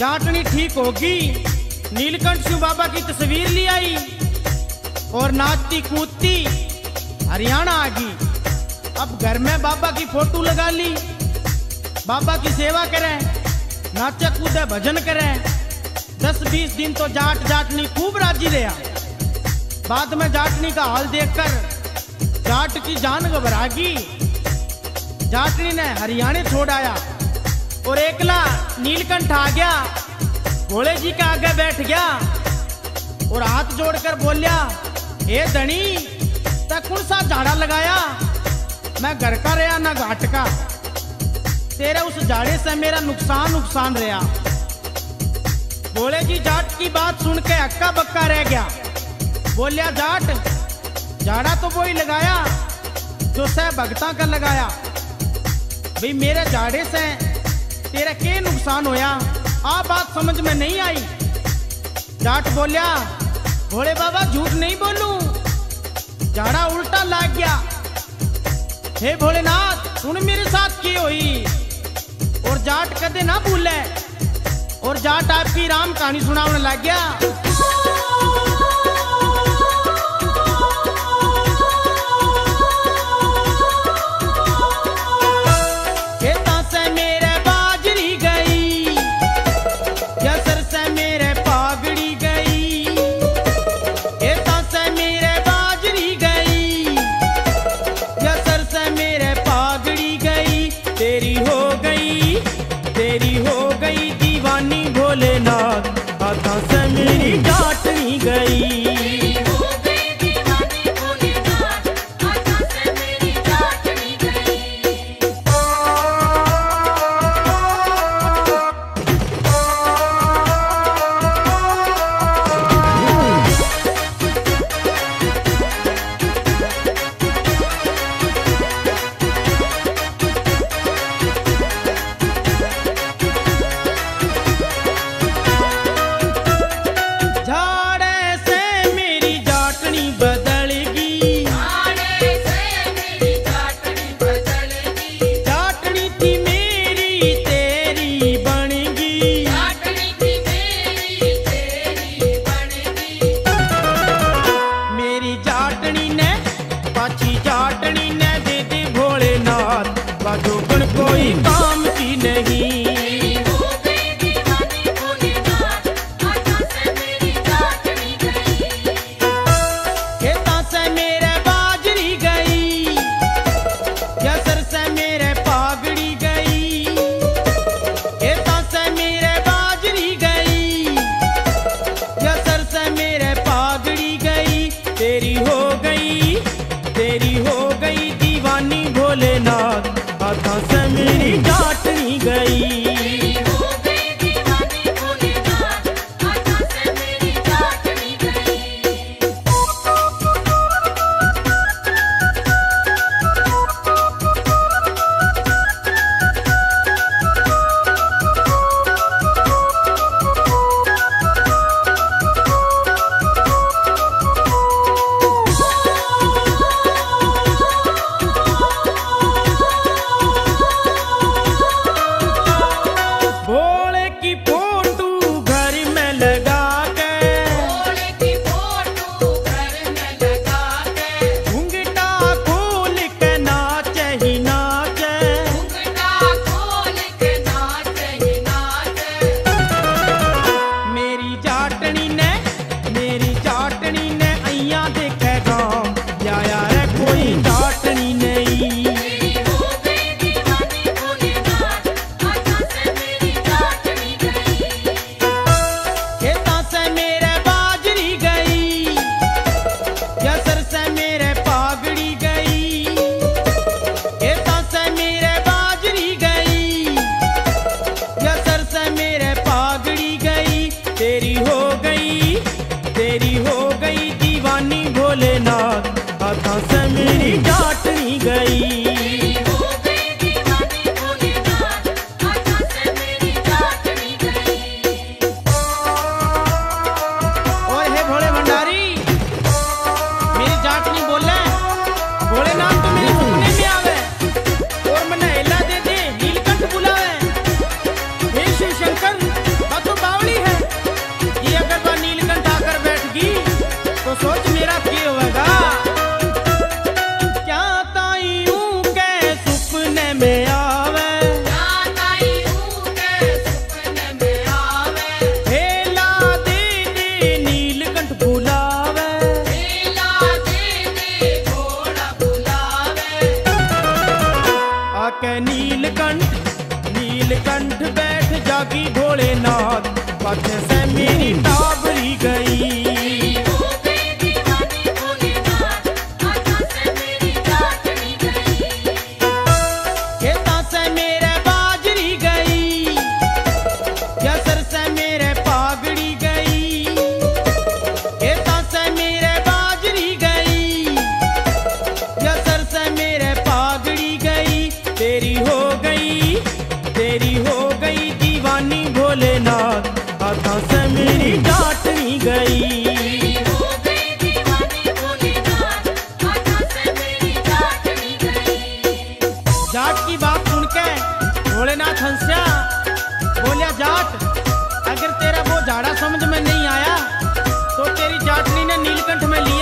जाटनी ठीक होगी। नीलकंठ शिव बाबा की तस्वीर ले आई और नाचती कूदती हरियाणा आ गई। अब घर में बाबा की फोटो लगा ली, बाबा की सेवा करें, नाचे कूदे भजन करें। 10-20 दिन तो जाटनी खूब राजी रहा। बाद में जाटनी का हाल देखकर जाट की जान घबरागी। जाटनी ने हरियाणा छोड़ आया और एकला नीलकंठ आ गया, भोले जी के आगे बैठ गया और हाथ जोड़कर बोलिया, हे धनी तै कौन सा झाड़ा लगाया? मैं घर का रहा ना घाट का, तेरे उस झाड़े से मेरा नुकसान रहा। भोले जी जाट की बात सुन के हक्का बक्का रह गया। बोलिया, जाट झाड़ा तो वही लगाया जो सह भगता का लगाया। भाई मेरे झाड़े से तेरा क्या नुकसान होया? आ बात समझ में नहीं आई। जाट बोलिया, भोले बाबा झूठ नहीं बोलूं, झाड़ा उल्टा लाग गया। हे भोलेनाथ सुन मेरे साथ की हुई। और जाट कदे ना भूले और जाट आपकी राम कहानी सुनाने लग गया। हाथों से मेरी जाटनी गई। कोई काम की नहीं। खेता से मेरे बाजरी गई, यसर से मेरे पागड़ी गई। खेता से मेरे बाजरी गई, यसर से मेरे पागड़ी गई। तेरी हो गई दीवानी भोलेनाथ, हाथों से मेरी जाटनी गई। आके नीलकंठ बैठ जागी भोलेनाथ, पाछे से मेरी टाबरी गई। तेरी हो गई दीवानी भोलेनाथ, हाथों से मेरी डांटनी गई। जाट की बात सुनके भोलेनाथ हंसा, बोलिया जाट अगर तेरा वो झाड़ा समझ में नहीं आया तो तेरी जाटनी ने नीलकंठ में लिया